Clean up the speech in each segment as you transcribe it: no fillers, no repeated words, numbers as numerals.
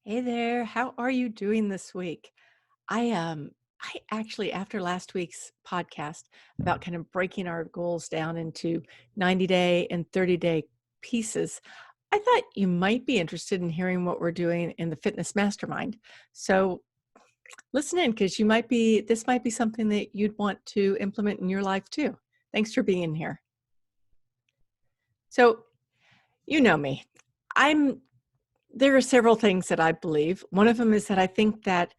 Hey there, how are you doing this week? I actually after last week's podcast about kind of breaking our goals down into 90-day and 30-day pieces, I thought you might be interested in hearing what we're doing in the fitness mastermind. So listen in because this might be something that you'd want to implement in your life too. Thanks for being here. So you know me. I'm There are several things that I believe. One of them is that I think that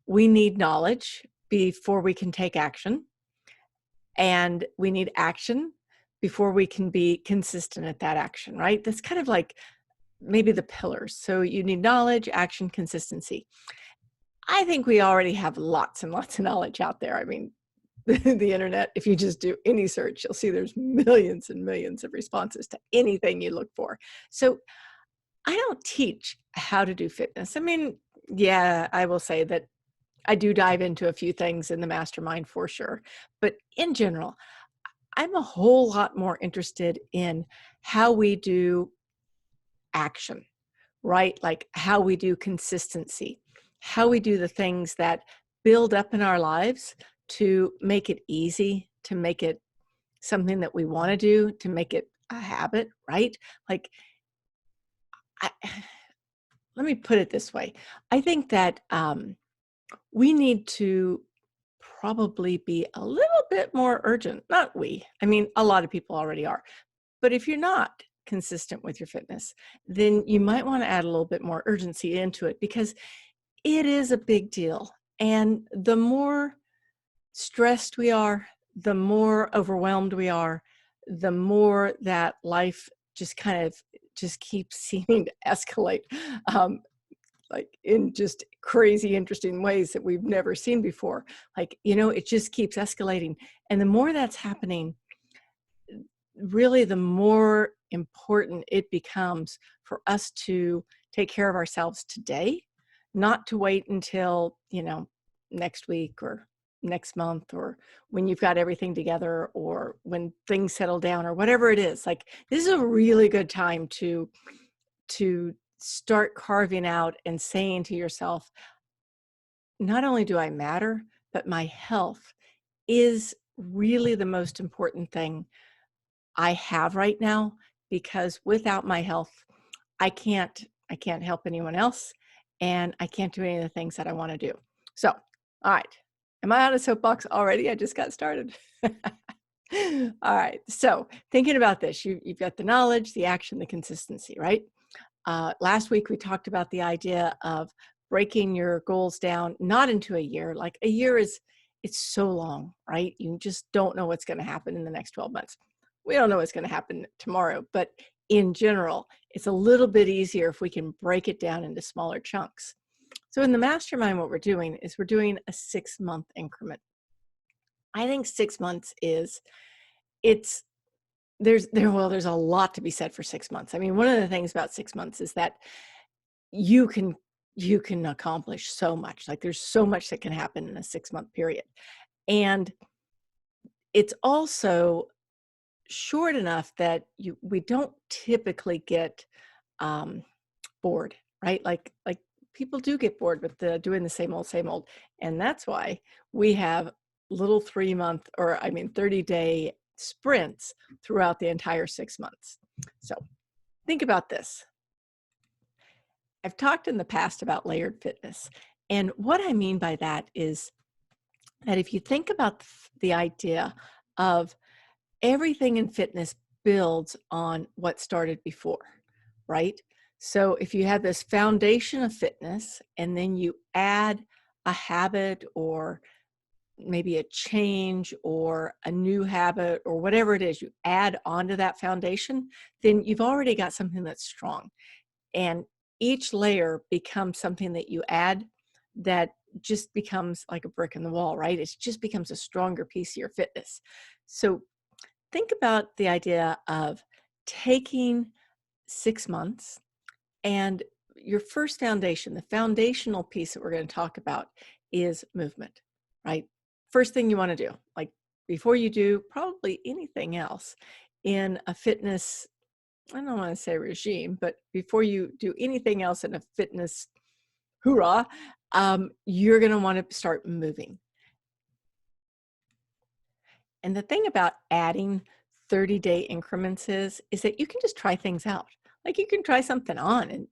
we need knowledge before we can take action, and we need action before we can be consistent at that action, right? That's kind of like maybe the pillars. So you need knowledge, action, consistency. I think we already have lots and lots of knowledge out there. I mean, the internet, if you just do any search, you'll see there's millions and millions of responses to anything you look for. So I don't teach how to do fitness. I mean, yeah, I will say that I do dive into a few things in the mastermind for sure. But in general, I'm a whole lot more interested in how we do action, right? Like how we do consistency, how we do the things that build up in our lives to make it easy, to make it something that we want to do, to make it a habit, right? Like, I, let me put it this way. I think that we need to probably be a little bit more urgent. Not we, I mean, a lot of people already are. But if you're not consistent with your fitness, then you might want to add a little bit more urgency into it because it is a big deal. And the more stressed we are, the more overwhelmed we are, the more that life just kind of just keeps seeming to escalate. Um, like in just crazy interesting ways that we've never seen before. Like, it just keeps escalating. And the more that's happening, really the more important it becomes for us to take care of ourselves today, not to wait until, next week or next month or when you've got everything together or when things settle down or whatever it is. Like, this is a really good time to start carving out and saying to yourself, not only do I matter, but my health is really the most important thing I have right now, because without my health, I can't help anyone else, and I can't do any of the things that I want to do. So, all right. Am I on a soapbox already? I just got started. All right. So, thinking about this, you've got the knowledge, the action, the consistency, right? Last week, we talked about the idea of breaking your goals down, not into a year. Like a year it's so long, right? You just don't know what's going to happen in the next 12 months. We don't know what's going to happen tomorrow, but in general, it's a little bit easier if we can break it down into smaller chunks. So in the mastermind, what we're doing is we're doing a 6-month increment. I think 6 months it's there's a lot to be said for 6 months. I mean, one of the things about 6 months is that you can you can accomplish so much. Like, there's so much that can happen in a 6-month period. And it's also short enough that we don't typically get um, bored, right? Like people do get bored with doing the same old. And that's why we have little 3-month, or I mean 30-day sprints throughout the entire 6 months. So think about this. I've talked in the past about layered fitness. And what I mean by that is that if you think about the idea of everything in fitness builds on what started before, right? So if you have this foundation of fitness and then you add a habit or maybe a change or a new habit or whatever it is, you add onto that foundation, then you've already got something that's strong. And each layer becomes something that you add that just becomes like a brick in the wall, right? It just becomes a stronger piece of your fitness. So think about the idea of taking 6 months and your first foundation, the foundational piece that we're going to talk about is movement, right? First thing you want to do, like before you do probably anything else in a fitness, I don't want to say regime, but before you do anything else in a fitness hoorah, you're going to want to start moving. And the thing about adding 30-day increments is that you can just try things out. Like you can try something on, and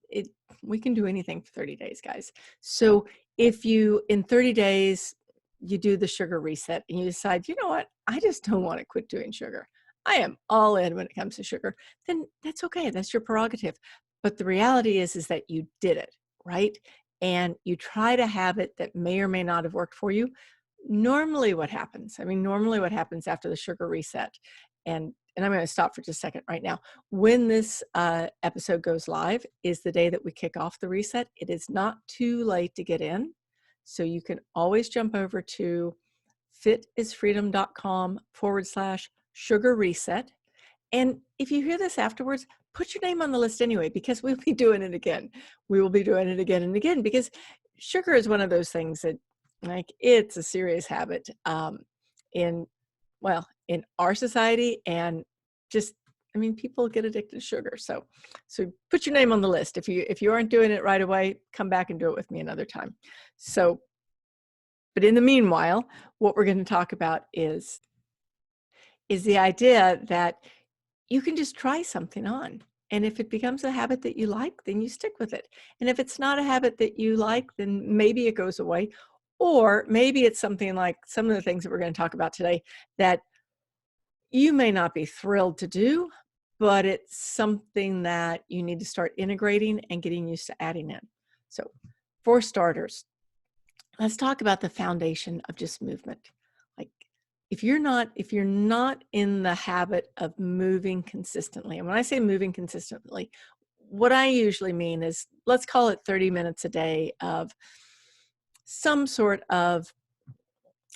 we can do anything for 30 days, guys. So if you, in 30 days, you do the sugar reset and you decide, you know what, I just don't want to quit doing sugar. I am all in when it comes to sugar, then that's okay. That's your prerogative. But the reality is that you did it, right? And you tried a habit that may or may not have worked for you. Normally what happens, normally what happens after the sugar reset, and I'm going to stop for just a second right now. When this episode goes live is the day that we kick off the reset. It is not too late to get in. So you can always jump over to fitisfreedom.com/sugar reset. And if you hear this afterwards, put your name on the list anyway, because we'll be doing it again. We will be doing it again and again, because sugar is one of those things that, like, it's a serious habit in our society, and just, people get addicted to sugar. So put your name on the list. If you aren't doing it right away, come back and do it with me another time. So, but in the meanwhile, what we're going to talk about is the idea that you can just try something on. And if it becomes a habit that you like, then you stick with it. And if it's not a habit that you like, then maybe it goes away. Or maybe it's something like some of the things that we're going to talk about today that you may not be thrilled to do, but it's something that you need to start integrating and getting used to adding in. So for starters, let's talk about the foundation of just movement. Like, if you're not in the habit of moving consistently, and when I say moving consistently, what I usually mean is, let's call it 30 minutes a day of some sort of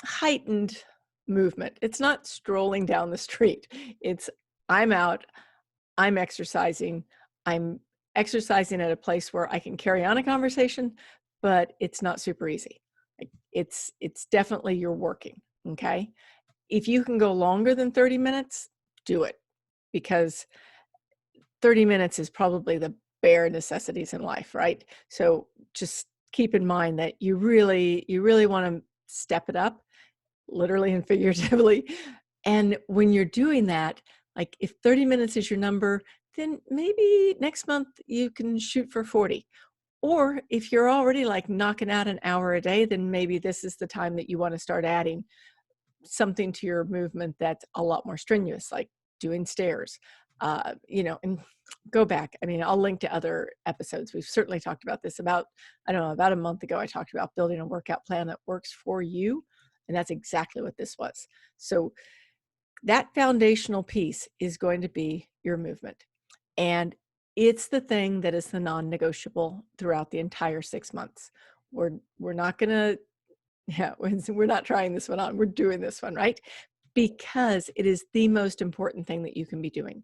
heightened movement. It's not strolling down the street. It's, I'm out, I'm exercising at a place where I can carry on a conversation, but it's not super easy. It's definitely, you're working, okay? If you can go longer than 30 minutes, do it, because 30 minutes is probably the bare necessities in life, right? So just keep in mind that you really want to step it up, literally and figuratively. And when you're doing that, like, if 30 minutes is your number, then maybe next month you can shoot for 40. Or if you're already like knocking out an hour a day, then maybe this is the time that you want to start adding something to your movement that's a lot more strenuous, like doing stairs, and go back. I'll link to other episodes. We've certainly talked about this about a month ago. I talked about building a workout plan that works for you. And that's exactly what this was. So that foundational piece is going to be your movement. And it's the thing that is the non-negotiable throughout the entire 6 months. We're not going to, we're not trying this one on. We're doing this one, right? Because it is the most important thing that you can be doing.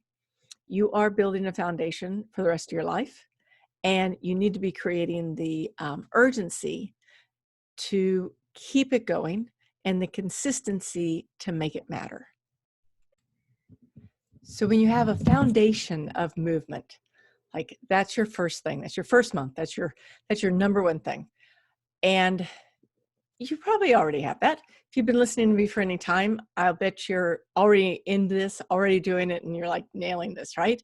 You are building a foundation for the rest of your life, and you need to be creating the urgency to keep it going and the consistency to make it matter. So when you have a foundation of movement, like, that's your first thing, that's your first month, that's your number one thing. And you probably already have that. If you've been listening to me for any time, I'll bet you're already in this, already doing it, and you're like nailing this, right?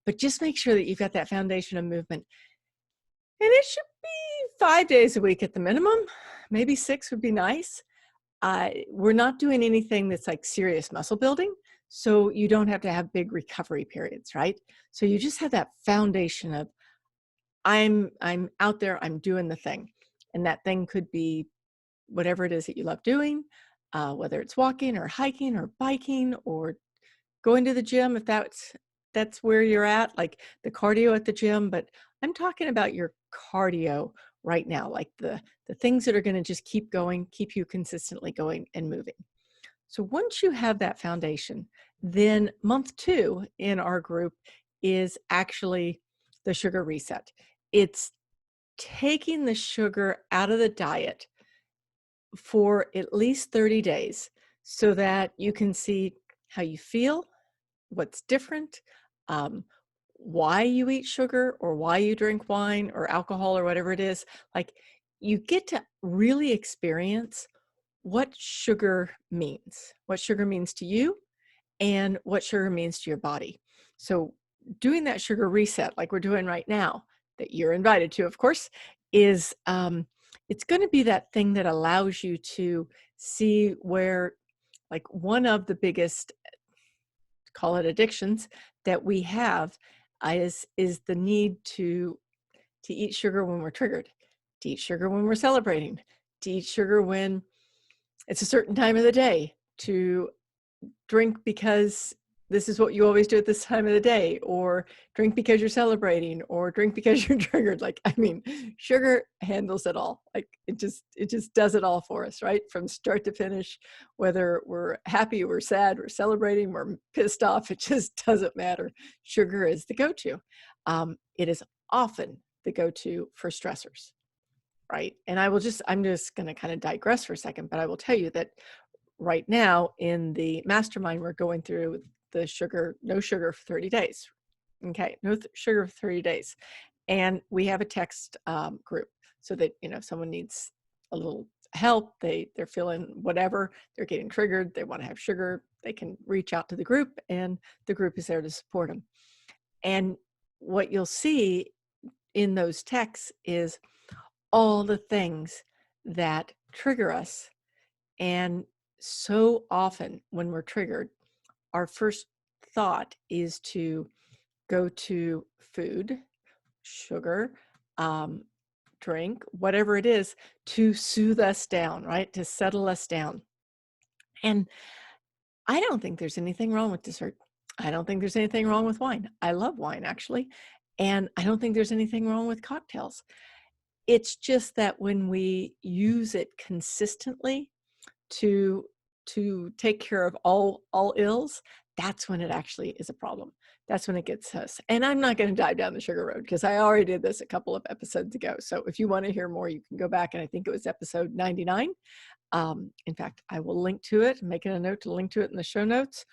But just make sure that you've got that foundation of movement. And it should be 5 days a week at the minimum. Maybe 6 would be nice. We're not doing anything that's like serious muscle building, so you don't have to have big recovery periods, right? So you just have that foundation of, I'm out there, I'm doing the thing. And that thing could be whatever it is that you love doing, whether it's walking or hiking or biking or going to the gym, if that's where you're at, like the cardio at the gym. But I'm talking about your cardio right now, like the things that are going to just keep going, keep you consistently going and moving. So once you have that foundation, then month 2 in our group is actually the sugar reset. It's taking the sugar out of the diet for at least 30 days so that you can see how you feel, what's different, why you eat sugar or why you drink wine or alcohol or whatever it is. Like, you get to really experience what sugar means to you and what sugar means to your body. So doing that sugar reset like we're doing right now, that you're invited to, of course, is it's going to be that thing that allows you to see where, like, one of the biggest, call it addictions, that we have is the need to eat sugar when we're triggered, to eat sugar when we're celebrating, to eat sugar when it's a certain time of the day, to drink because this is what you always do at this time of the day, or drink because you're celebrating, or drink because you're triggered. Like, I mean, sugar handles it all. Like, it just does it all for us, right? From start to finish, whether we're happy, we're sad, we're celebrating, we're pissed off, it just doesn't matter. Sugar is the go-to. It is often the go-to for stressors, right? And I'm just going to kind of digress for a second, but I will tell you that right now in the mastermind, we're going through the no sugar for 30 days. Okay, no sugar for 30 days. And we have a text group so that, if someone needs a little help, they're feeling whatever, they're getting triggered, they want to have sugar, they can reach out to the group, and the group is there to support them. And what you'll see in those texts is all the things that trigger us. And so often when we're triggered, our first thought is to go to food, sugar, drink, whatever it is, to soothe us down, right? To settle us down. And I don't think there's anything wrong with dessert. I don't think there's anything wrong with wine. I love wine, actually. And I don't think there's anything wrong with cocktails. It's just that when we use it consistently to take care of all ills, that's when it actually is a problem. That's when it gets us. And I'm not going to dive down the sugar road because I already did this a couple of episodes ago. So if you want to hear more, you can go back, and I think it was episode 99. In fact, I will link to it, making a note to link to it in the show notes,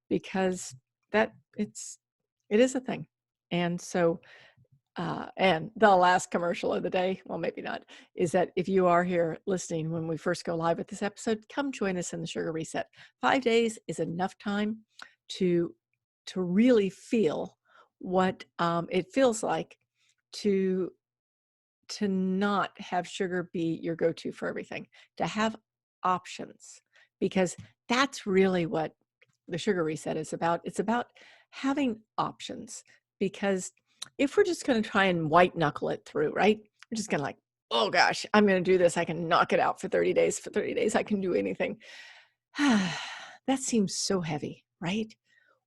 because it is a thing. And so and the last commercial of the day, well, maybe not, is that if you are here listening when we first go live with this episode, come join us in the Sugar Reset. 5 days is enough time to really feel what it feels like to not have sugar be your go-to for everything, to have options, because that's really what the Sugar Reset is about. It's about having options, because if we're just going to try and white knuckle it through, right? We're just going to, like, oh gosh, I'm going to do this. I can knock it out for 30 days. For 30 days, I can do anything. That seems so heavy, right?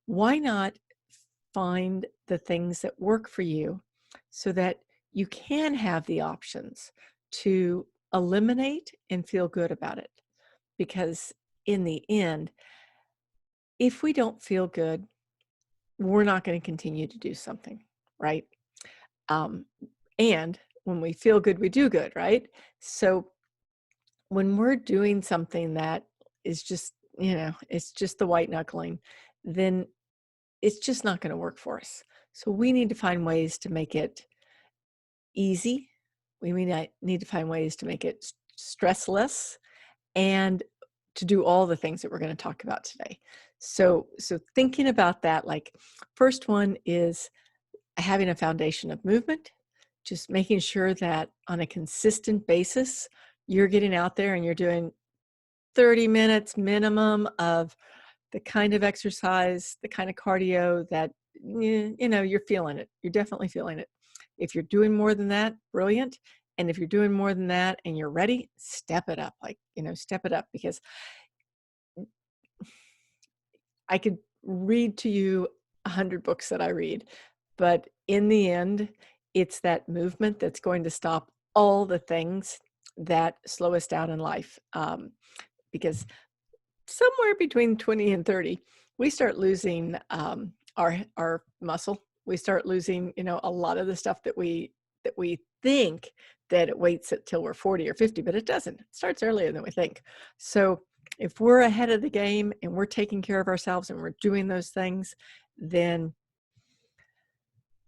Why not find the things that work for you so that you can have the options to eliminate and feel good about it? Because in the end, if we don't feel good, we're not going to continue to do something, right? And when we feel good, we do good, right? So when we're doing something that is just, it's just the white knuckling, then it's just not going to work for us. So we need to find ways to make it easy. We need to find ways to make it stressless, and to do all the things that we're going to talk about today. So thinking about that, like, first one is having a foundation of movement, just making sure that on a consistent basis, you're getting out there and you're doing 30 minutes minimum of the kind of exercise, the kind of cardio that, you're feeling it. You're definitely feeling it. If you're doing more than that, brilliant. And if you're doing more than that and you're ready, step it up. Like, step it up, because I could read to you 100 books that I read, but in the end, it's that movement that's going to stop all the things that slow us down in life. Because somewhere between 20 and 30, we start losing our muscle. We start losing, a lot of the stuff that we think that it waits until we're 40 or 50, but it doesn't. It starts earlier than we think. So if we're ahead of the game and we're taking care of ourselves and we're doing those things, then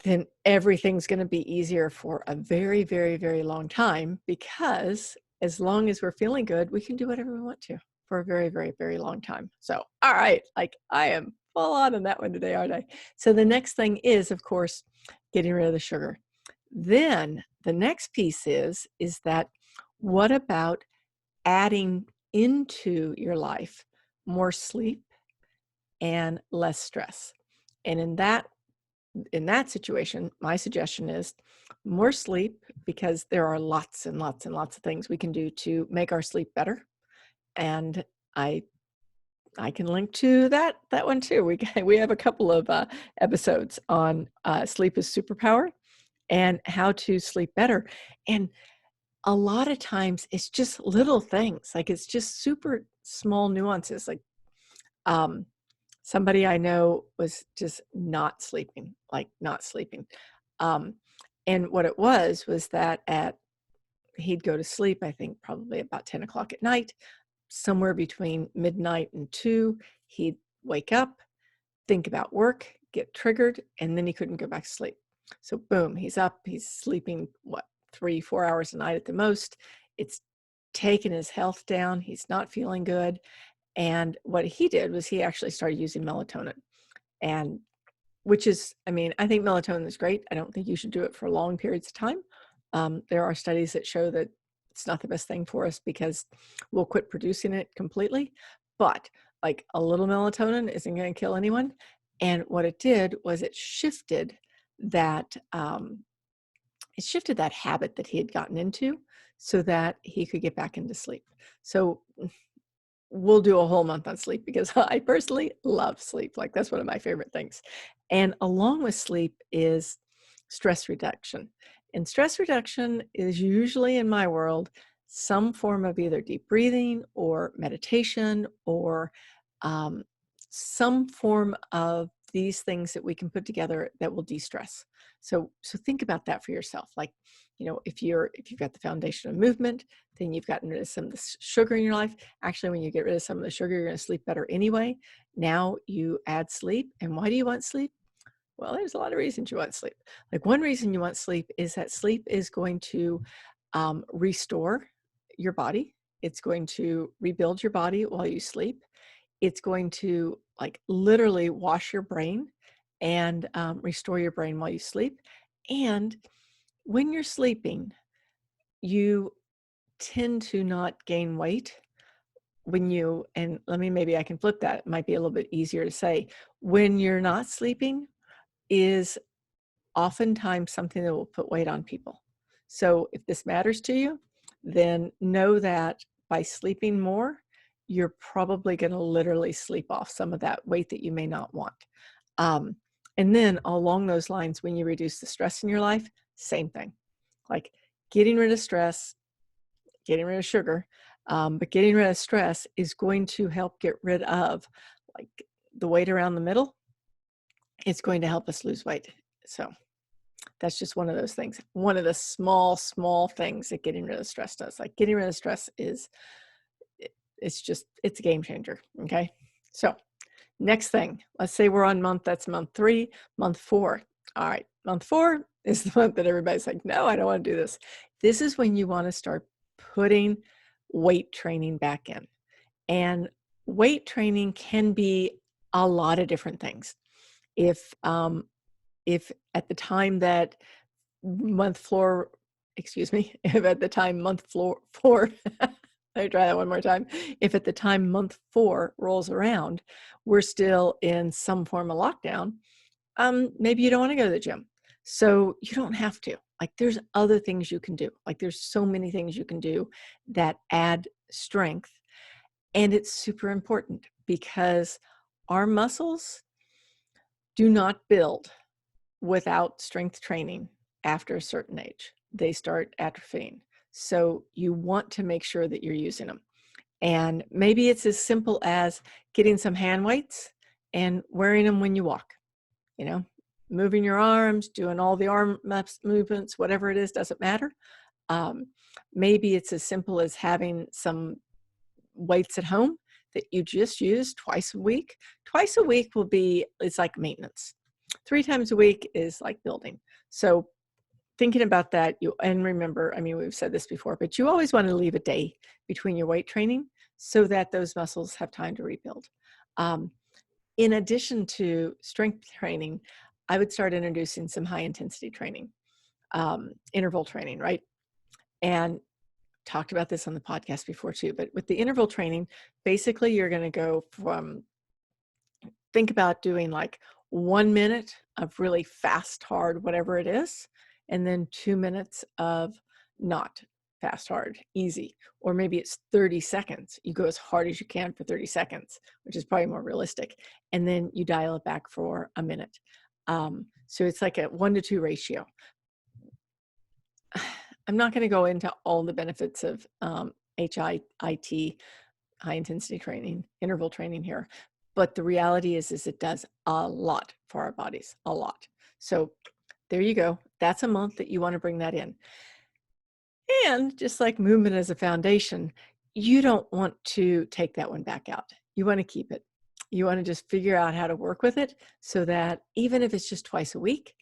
then everything's going to be easier for a very, very, very long time, because as long as we're feeling good, we can do whatever we want to for a very, very, very long time. So, all right, like I am full on that one today, aren't I? So the next thing is, of course, getting rid of the sugar. Then the next piece is that what about adding into your life more sleep and less stress? And in that situation, my suggestion is more sleep, because there are lots and lots and lots of things we can do to make our sleep better. And I can link to that one too. We have a couple of episodes on sleep is superpower and how to sleep better. And a lot of times it's just little things, like it's just super small nuances. Like somebody I know was just not sleeping, like not sleeping. And what it was that he'd go to sleep, I think probably about 10 o'clock at night, somewhere between midnight and 2, he'd wake up, think about work, get triggered, and then he couldn't go back to sleep. So boom, he's up, he's sleeping, 3-4 hours a night at the most. It's taken his health down. He's not feeling good. And what he did was he actually started using melatonin, and which is, I mean, I think melatonin is great. I don't think you should do it for long periods of time. There are studies that show that it's not the best thing for us because we'll quit producing it completely. But like a little melatonin isn't going to kill anyone. And what it did was it shifted that habit that he had gotten into so that he could get back into sleep. So we'll do a whole month on sleep because I personally love sleep. Like that's one of my favorite things. And along with sleep is stress reduction. And stress reduction is usually, in my world, some form of either deep breathing or meditation or some form of these things that we can put together that will de-stress. So think about that for yourself. Like, if you've got the foundation of movement, then you've gotten rid of some of the sugar in your life. Actually, when you get rid of some of the sugar, you're going to sleep better anyway. Now you add sleep. And why do you want sleep? Well, there's a lot of reasons you want sleep. Like one reason you want sleep is that sleep is going to restore your body. It's going to rebuild your body while you sleep. It's going to like literally wash your brain and restore your brain while you sleep. And when you're sleeping, you tend to not gain weight and maybe I can flip that. It might be a little bit easier to say. When you're not sleeping is oftentimes something that will put weight on people. So if this matters to you, then know that by sleeping more, you're probably going to literally sleep off some of that weight that you may not want. And then along those lines, when you reduce the stress in your life, same thing. Like getting rid of stress, getting rid of sugar, but getting rid of stress is going to help get rid of like the weight around the middle. It's going to help us lose weight. So that's just one of those things. One of the small things that getting rid of stress does. Like getting rid of stress it's a game changer. Okay. So next thing, let's say we're on that's month 3, month 4. All right. Month 4 is the month that everybody's like, no, I don't want to do this. This is when you want to start putting weight training back in. And weight training can be a lot of different things. If at the time that month 4, if at the time month 4, let me try that one more time. If at the time month 4 rolls around, we're still in some form of lockdown, maybe you don't want to go to the gym. So you don't have to. Like there's other things you can do. Like there's so many things you can do that add strength. And it's super important because our muscles do not build without strength training after a certain age. They start atrophying. So you want to make sure that you're using them. And maybe it's as simple as getting some hand weights and wearing them when you walk, moving your arms, doing all the arm movements, whatever it is, doesn't matter. Maybe it's as simple as having some weights at home that you just use twice a week. Twice a week it's like maintenance. 3 times a week is like building. So thinking about that, and remember, I mean, we've said this before, but you always want to leave a day between your weight training so that those muscles have time to rebuild. In addition to strength training, I would start introducing some high intensity training, interval training, right? And talked about this on the podcast before too, but with the interval training, basically you're going to go from, think about doing like 1 minute of really fast, hard, whatever it is, and then 2 minutes of not fast, hard, easy. Or maybe it's 30 seconds. You go as hard as you can for 30 seconds, which is probably more realistic. And then you dial it back for a minute. So it's like a 1-to-2 ratio. I'm not going to go into all the benefits of HIIT, high intensity training, interval training here. But the reality is it does a lot for our bodies, a lot. So there you go. That's a month that you want to bring that in. And just like movement as a foundation, you don't want to take that one back out. You want to keep it. You want to just figure out how to work with it so that even if it's just twice a week,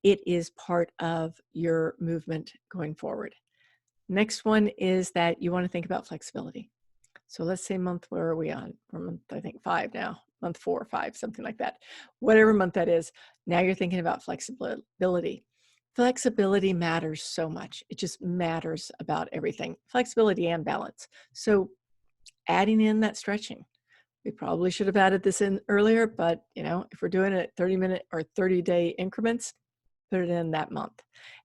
it is part of your movement going forward. Next one is that you want to think about flexibility. So let's say where are we on? We're month, I think 5 now, month 4 or 5, something like that. Whatever month that is, now you're thinking about flexibility. Flexibility matters so much. It just matters about everything. Flexibility and balance. So adding in that stretching. We probably should have added this in earlier, but if we're doing it at 30-minute or 30-day increments, put it in that month.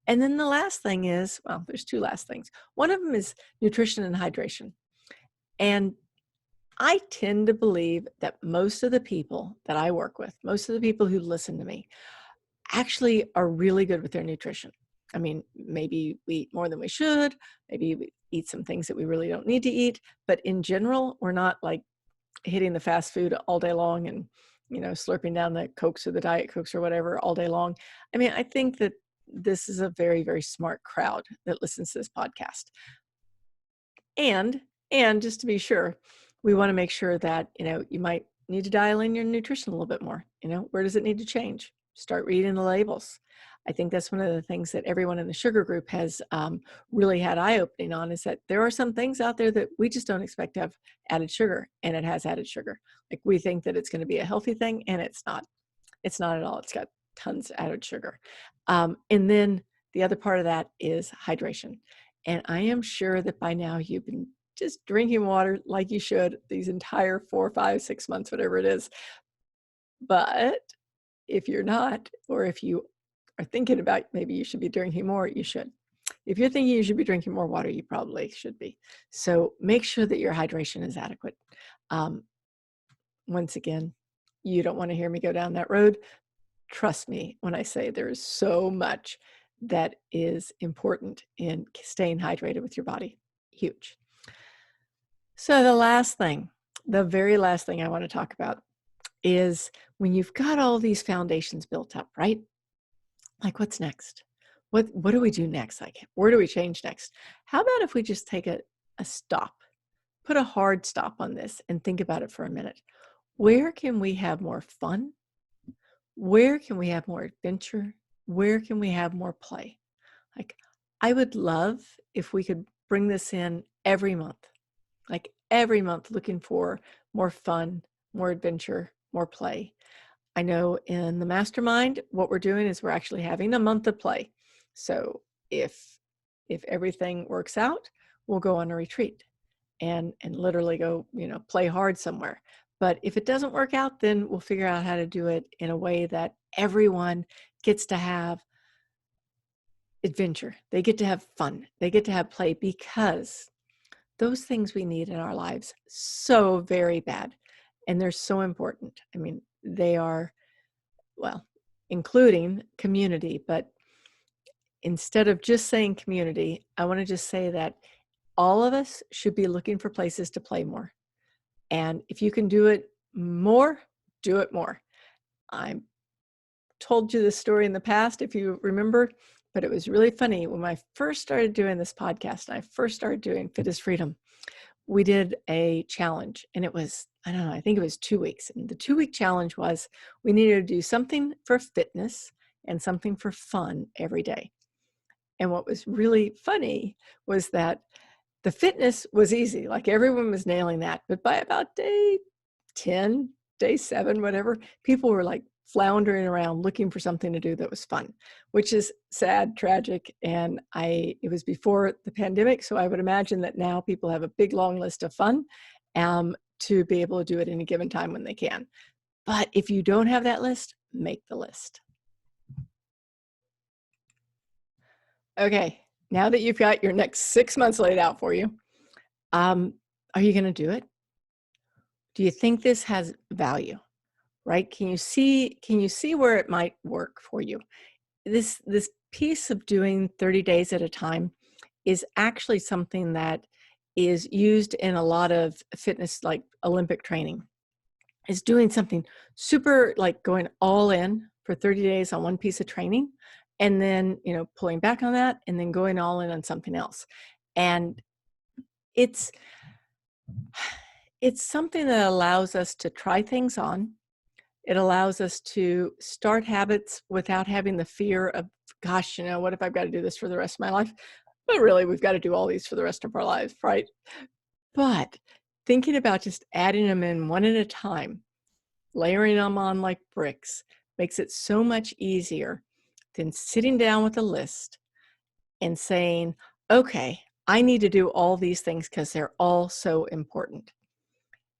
And then the last thing is, well, there's 2 last things. One of them is nutrition and hydration. And I tend to believe that most of the people that I work with, most of the people who listen to me, actually are really good with their nutrition. I mean, maybe we eat more than we should, maybe we eat some things that we really don't need to eat, but in general, we're not like hitting the fast food all day long and, slurping down the Cokes or the Diet Cokes or whatever all day long. I mean, I think that this is a very, very smart crowd that listens to this podcast. And just to be sure, we want to make sure that, you might need to dial in your nutrition a little bit more. Where does it need to change? Start reading the labels. I think that's one of the things that everyone in the sugar group has really had eye-opening on, is that there are some things out there that we just don't expect to have added sugar, and it has added sugar. Like we think that it's going to be a healthy thing, and it's not. It's not at all. It's got tons of added sugar. And then the other part of that is hydration. And I am sure that by now you've been just drinking water like you should these entire 4, 5, 6 months, whatever it is. But if you're not, or if you are thinking about maybe you should be drinking more, you should. If you're thinking you should be drinking more water, you probably should be. So make sure that your hydration is adequate. Once again, you don't want to hear me go down that road. Trust me when I say there is so much that is important in staying hydrated with your body. Huge. So the very last thing I want to talk about is when you've got all these foundations built up, right? Like what's next? What do we do next? Like where do we change next? How about if we just take a stop, put a hard stop on this and think about it for a minute. Where can we have more fun? Where can we have more adventure? Where can we have more play? Like, I would love if we could bring this in every month, like every month, looking for more fun, more adventure, more play. I know in the mastermind, what we're doing is we're actually having a month of play. So if everything works out, we'll go on a retreat and literally go, play hard somewhere. But if it doesn't work out, then we'll figure out how to do it in a way that everyone gets to have adventure. They get to have fun. They get to have play, because those things we need in our lives so very bad. And they're so important. I mean, they are, well, including community. But instead of just saying community, I want to just say that all of us should be looking for places to play more. And if you can do it more, do it more. I told you this story in the past, if you remember, but it was really funny when I first started doing this podcast and I first started doing Fit is Freedom. we did a challenge, and it was, I don't know, I think it was 2 weeks. And the 2-week challenge was we needed to do something for fitness and something for fun every day. And what was really funny was that the fitness was easy, like everyone was nailing that. But by about day 10, day 7, whatever, people were like floundering around looking for something to do that was fun, which is sad, tragic. And it was before the pandemic, so I would imagine that now people have a big long list of fun to be able to do at any given time when they can. But if you don't have that list, make the list. Okay, now that you've got your next 6 months laid out for you, are you going to do it? Do you think this has value? Right? Can you see where it might work for you? This piece of doing 30 days at a time is actually something that is used in a lot of fitness, like Olympic training. Is doing something super, like going all in for 30 days on one piece of training, and then, pulling back on that, and then going all in on something else. And it's something that allows us to try things on. It allows us to start habits without having the fear of, gosh, what if I've got to do this for the rest of my life? But really, we've got to do all these for the rest of our lives, right? But thinking about just adding them in one at a time, layering them on like bricks, makes it so much easier than sitting down with a list and saying, okay, I need to do all these things because they're all so important.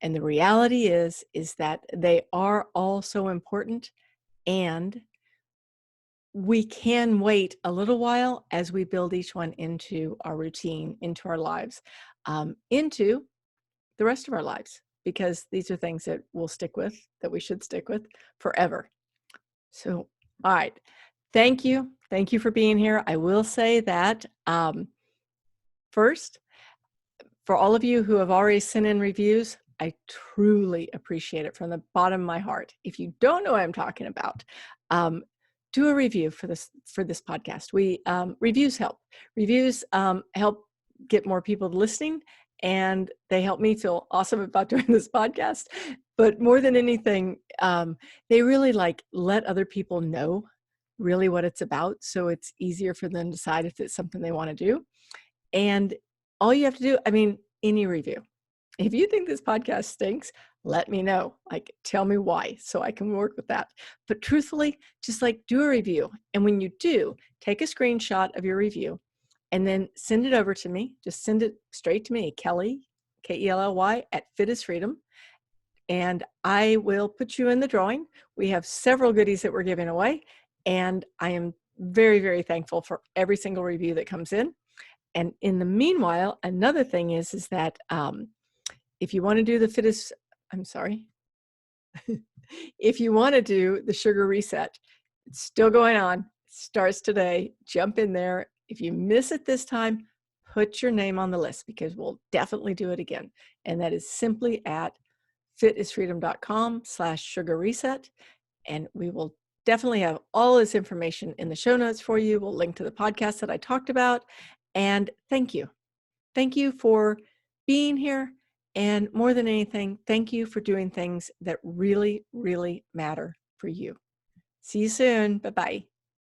And the reality is that they are all so important, and we can wait a little while as we build each one into our routine, into our lives, into the rest of our lives, because these are things that we'll stick with, that we should stick with forever. So, all right. Thank you. Thank you for being here. I will say that first, for all of you who have already sent in reviews, I truly appreciate it from the bottom of my heart. If you don't know what I'm talking about, do a review for this podcast. Reviews help. Reviews help get more people listening, and they help me feel awesome about doing this podcast. But more than anything, they really let other people know really what it's about, so it's easier for them to decide if it's something they want to do. And all you have to do, any review. If you think this podcast stinks, let me know. Tell me why, so I can work with that. But truthfully, just do a review. And when you do, take a screenshot of your review and then send it over to me. Just send it straight to me, Kelly, Kelly @FitIsFreedom. And I will put you in the drawing. We have several goodies that we're giving away, and I am very, very thankful for every single review that comes in. And in the meanwhile, another thing is that if you want to do if you want to do the sugar reset, it's still going on. It starts today. Jump in there. If you miss it this time, put your name on the list, because we'll definitely do it again. And that is simply at fitisfreedom.com/sugar reset. And we will definitely have all this information in the show notes for you. We'll link to the podcast that I talked about. And thank you. Thank you for being here. And more than anything, thank you for doing things that really, really matter for you. See you soon. Bye-bye.